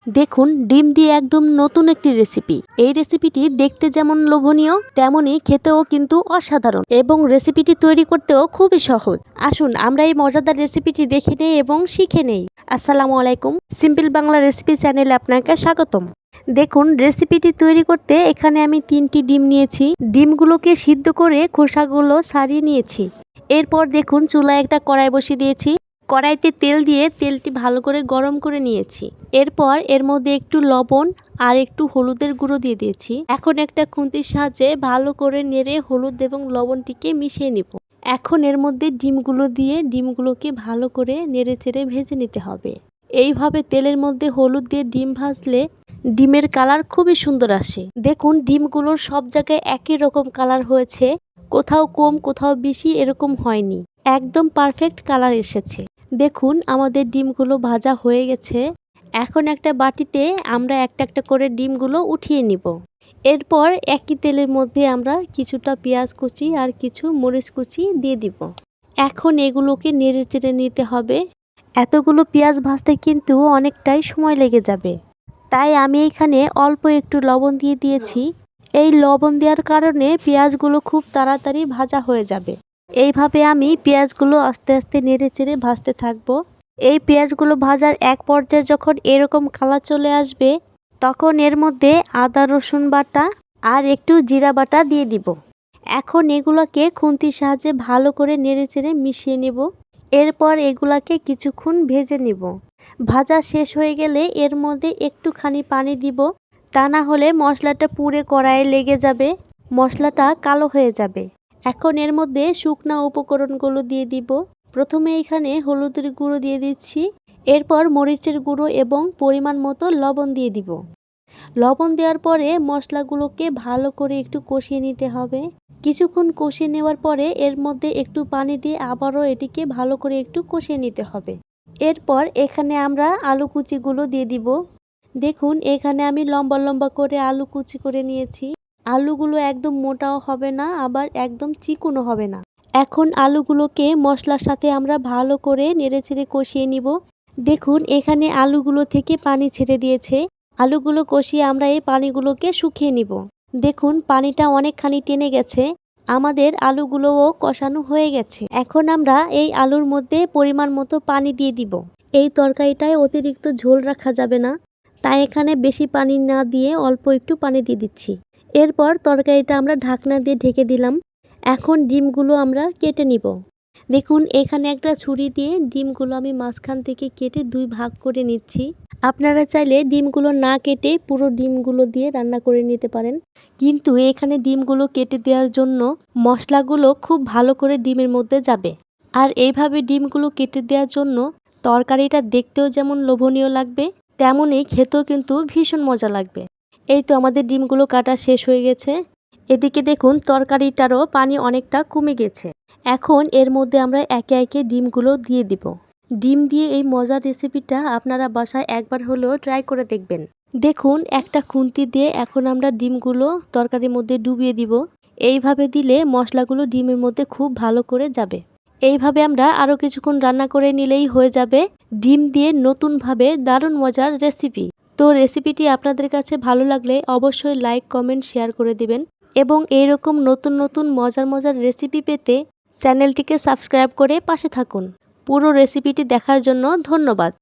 দেখুন ডিম দিয়ে একদম নতুন একটি রেসিপি। এই রেসিপিটি দেখতে যেমন লোভনীয় তেমনই খেতেও কিন্তু অসাধারণ এবং রেসিপিটি তৈরি করতেও খুবই সহজ। আসুন আমরা এই মজাদার রেসিপিটি দেখে নেই এবং শিখে নেই। আসসালামু আলাইকুম, সিম্পল বাংলা রেসিপি চ্যানেলে আপনাকে স্বাগতম। দেখুন রেসিপিটি তৈরি করতে এখানে আমি 3টি ডিম নিয়েছি। ডিমগুলোকে সিদ্ধ করে খোসাগুলো ছাড়িয়ে নিয়েছি। এরপর দেখুন চুলায় একটা কড়াই বসিয়ে দিয়েছি। কড়াইতে তেল দিয়ে তেলটি ভালো করে গরম করে নিয়েছি। এরপর এর মধ্যে একটু লবণ আর একটু হলুদের গুঁড়ো দিয়ে দিয়েছি। এখন একটা খুন্তির সাহায্যে ভালো করে নেড়ে হলুদ এবং লবণটিকে মিশিয়ে নিব। এখন এর মধ্যে ডিমগুলো দিয়ে ডিমগুলোকে ভালো করে নেড়ে চেড়ে ভেজে নিতে হবে। এইভাবে তেলের মধ্যে হলুদ দিয়ে ডিম ভাজলে ডিমের কালার খুবই সুন্দর আসে। দেখুন ডিমগুলোর সব জায়গায় একই রকম কালার হয়েছে, কোথাও কম কোথাও বেশি এরকম হয়নি, একদম পারফেক্ট কালার এসেছে। দেখুন আমাদের ডিমগুলো ভাজা হয়ে গেছে। এখন একটা বাটিতে আমরা একটা একটা করে ডিমগুলো উঠিয়ে নিব। এরপর একই তেলের মধ্যে আমরা কিছুটা পেঁয়াজ কুচি আর কিছু মরিচ কুচি দিয়ে দিব। এখন এগুলোকে নেড়ে চেড়ে নিতে হবে। এতগুলো পেঁয়াজ ভাজতে কিন্তু অনেকটাই সময় লেগে যাবে, তাই আমি এখানে অল্প একটু লবণ দিয়ে দিয়েছি। এই লবণ দেওয়ার কারণে পেঁয়াজগুলো খুব তাড়াতাড়ি ভাজা হয়ে যাবে। এইভাবে আমি পেঁয়াজগুলো আস্তে আস্তে নেড়ে চেড়ে ভাজতে থাকবো। এই পেঁয়াজগুলো ভাজার এক পর্যায়ে যখন এরকম কালার চলে আসবে, তখন এর মধ্যে আদা রসুন বাটা আর একটু জিরা বাটা দিয়ে দিব। এখন এগুলোকে খুন্তির সাহায্যে ভালো করে নেড়ে চেড়ে মিশিয়ে নিব। এরপর এগুলাকে কিছুক্ষণ ভেজে নিব। ভাজা শেষ হয়ে গেলে এর মধ্যে একটুখানি পানি দিব, তা না হলে মশলাটা পুড়ে কড়াইয়ে লেগে যাবে, মশলাটা কালো হয়ে যাবে। এখন এর মধ্যে শুকনা উপকরণগুলো দিয়ে দিব। প্রথমে এখানে হলুদের গুঁড়ো দিয়ে দিচ্ছি। এরপর মরিচের গুঁড়ো এবং পরিমাণ মতো লবণ দিয়ে দিব। লবণ দেওয়ার পরে মশলাগুলোকে ভালো করে একটু কষিয়ে নিতে হবে। কিছুক্ষণ কষিয়ে নেওয়ার পরে এর মধ্যে একটু পানি দিয়ে আবারও এটিকে ভালো করে একটু কষিয়ে নিতে হবে। এরপর এখানে আমরা আলু কুচিগুলো দিয়ে দিব। দেখুন এখানে আমি লম্বা লম্বা করে আলু কুচি করে নিয়েছি। আলুগুলো একদম মোটাও হবে না, আবার একদম চিকনও হবে না। এখন আলুগুলোকে মশলার সাথে আমরা ভালো করে নেড়েচেড়ে কষিয়ে নিব। দেখুন এখানে আলুগুলো থেকে পানি ছেড়ে দিয়েছে। আলুগুলো কষিয়ে আমরা এই পানিগুলোকে শুকিয়ে নিব। দেখুন পানিটা অনেকখানি টেনে গেছে। আমাদের আলুগুলোও কষানো হয়ে গেছে। এখন আমরা এই আলুর মধ্যে পরিমাণ মতো পানি দিয়ে দিব। এই তরকারিটায় অতিরিক্ত ঝোল রাখা যাবে না, তাই এখানে বেশি পানি না দিয়ে অল্প একটু পানি দিয়ে দিচ্ছি। এরপর তরকারিটা আমরা ঢাকনা দিয়ে ঢেকে দিলাম। এখন ডিমগুলো আমরা কেটে নিব। দেখুন এখানে একটা ছুরি দিয়ে ডিমগুলো আমি মাঝখান থেকে কেটে 2 ভাগ করে নিচ্ছি। আপনারা চাইলে ডিমগুলো না কেটে পুরো ডিমগুলো দিয়ে রান্না করে নিতে পারেন, কিন্তু এখানে ডিমগুলো কেটে দেওয়ার জন্য মশলাগুলো খুব ভালো করে ডিমের মধ্যে যাবে। আর এইভাবে ডিমগুলো কেটে দেওয়ার জন্য তরকারিটা দেখতেও যেমন লোভনীয় লাগবে, তেমনই খেতেও কিন্তু ভীষণ মজা লাগবে। এই তো আমাদের ডিমগুলো কাটা শেষ হয়ে গেছে। এদিকে দেখুন তরকারিটারও পানি অনেকটা কমে গেছে। এখন এর মধ্যে আমরা একে একে ডিমগুলো দিয়ে দিব। ডিম দিয়ে এই মজার রেসিপিটা আপনারা বাসায় একবার হলেও ট্রাই করে দেখবেন। দেখুন একটা খুন্তি দিয়ে এখন আমরা ডিমগুলো তরকারির মধ্যে ডুবিয়ে দিব। এইভাবে দিলে মশলাগুলো ডিমের মধ্যে খুব ভালো করে যাবে। এইভাবে আমরা আরও কিছুক্ষণ রান্না করে নিলেই হয়ে যাবে ডিম দিয়ে নতুনভাবে দারুণ মজার রেসিপি। তো রেসিপিটি আপনাদের কাছে ভালো লাগলে অবশ্যই লাইক কমেন্ট শেয়ার করে দিবেন এবং এইরকম নতুন নতুন মজার মজার রেসিপি পেতে চ্যানেলটিকে সাবস্ক্রাইব করে পাশে থাকুন। পুরো রেসিপিটি দেখার জন্য ধন্যবাদ।